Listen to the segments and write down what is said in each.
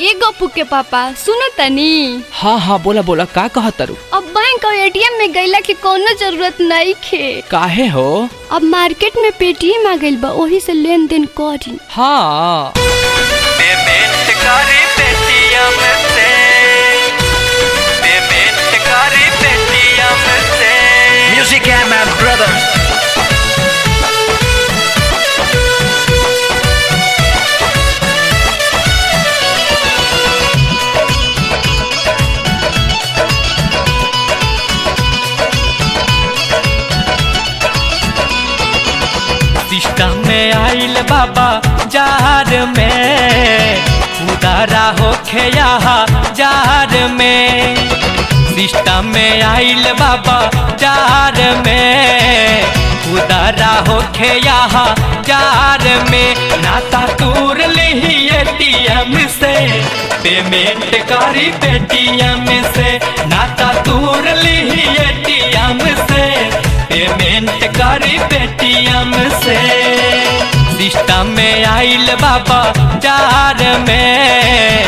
ए गप्पू के पापा सुनो तनी। हाँ हाँ बोला बोला का कहा तारू। अब बैंक और एटीएम में गईला के कोनो जरूरत नहीं खे। काहे हो? अब मार्केट में पेटीएम आ गइल बा, ओही से लेन देन करी। हाँ पेमेंट करी पेटीएम से, पेमेंट करी पेटीएम से। म्यूजिक है मैन ब्रदर्स। सिस्टम में आइल बाबा जार में, उदारा होखे यहाँ जार में। सिस्टम में आइल बाबा जार में, उदारा होखे यहाँ जार में। नाता तूर ली एटीएम से, पेमेंट करी पेटीएम से। नाता तूर ली एटीएम से, पेमेंट करी पेटीएम से। सिस्टम में आइल बाबा जार में,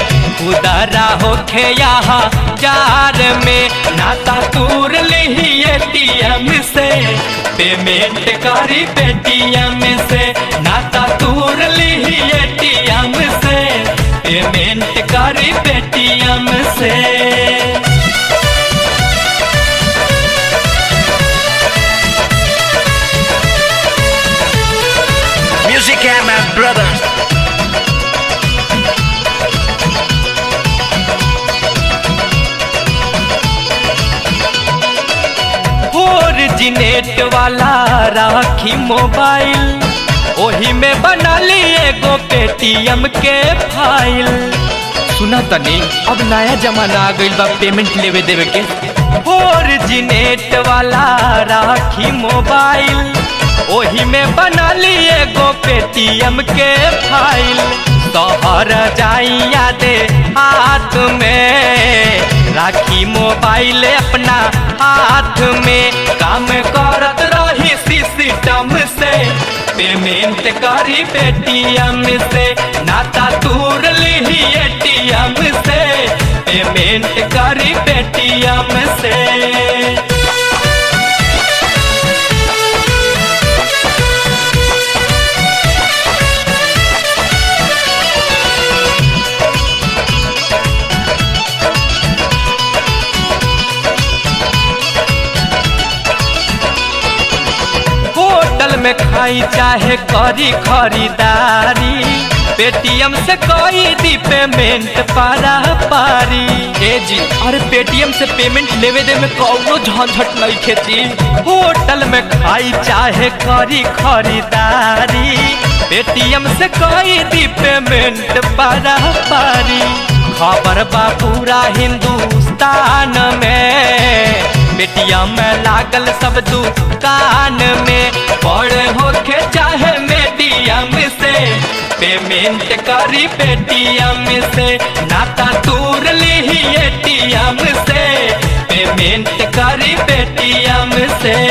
उदारा होखे यहाँ जार में। नाता तूर ली एटीएम से, पेमेंट करी पेटीएम से। नाता तूर ली एटीएम से, पेमेंट करी पेटीएम से। Music and my brothers. Originate वाला राखी मोबाइल, ओही में बना ली एगो पेटीएम के फाइल। सुना तनी अब नया जमाना आ गइल बा पेमेंट लेवे देवे के। ओरिजिनेट वाला राखी मोबाइल, ओही में बना ली एगो पेटीएम के फाइल। तोहर जाई यादे हाथ में, राखी मोबाइल अपना हाथ में। काम करत रही सिस्टम से, पेमेंट करी पेटीएम से। नाता तूर ली एटीएम से, पेमेंट करी पेटीएम से। होटल में खाई चाहे करी खरीदारी, पेटीएम से कोई दी पेमेंट पारा पारी। ए जी अरे पेटीएम से पेमेंट लेवे दे में कौनो झंझट नहीं खेती। होटल में खाई चाहे करी खरीदारी, पेटीएम से कोई दी पेमेंट पारा पारी। खबर बा पूरा हिंदुस्तान में, पेटीएम में लागल सब दुकान में। बड़े होके चाहे मीडियम से, पेमेंट करी पेटीएम से। नाता तूर ली एटीएम से, पेमेंट करी पेटीएम से।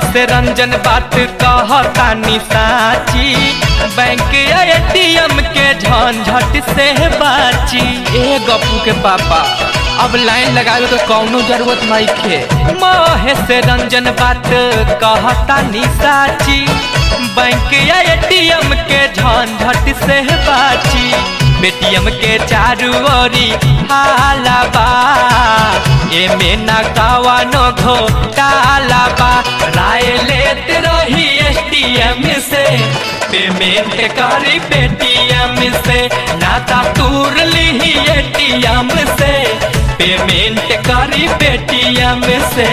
से रंजन बात कहतानी साची, बैंक एटीएम के झंझट से बाची। ए गप्पू के पापा अब लाइन लगावे तो कौनो जरूरत नहीं खे। महेश रंजन बात कहतानी साची, बैंक एटीएम के झंझट से बाची। पेटीएम के चारू ओरी हाला बा, एमे ना कवनो घोटाला बा। राय लेत रही एटीएम से, पेमेंट करी पेटीएम से। नाता तूर ली एटीएम से, पेमेंट करी पेटीएम से।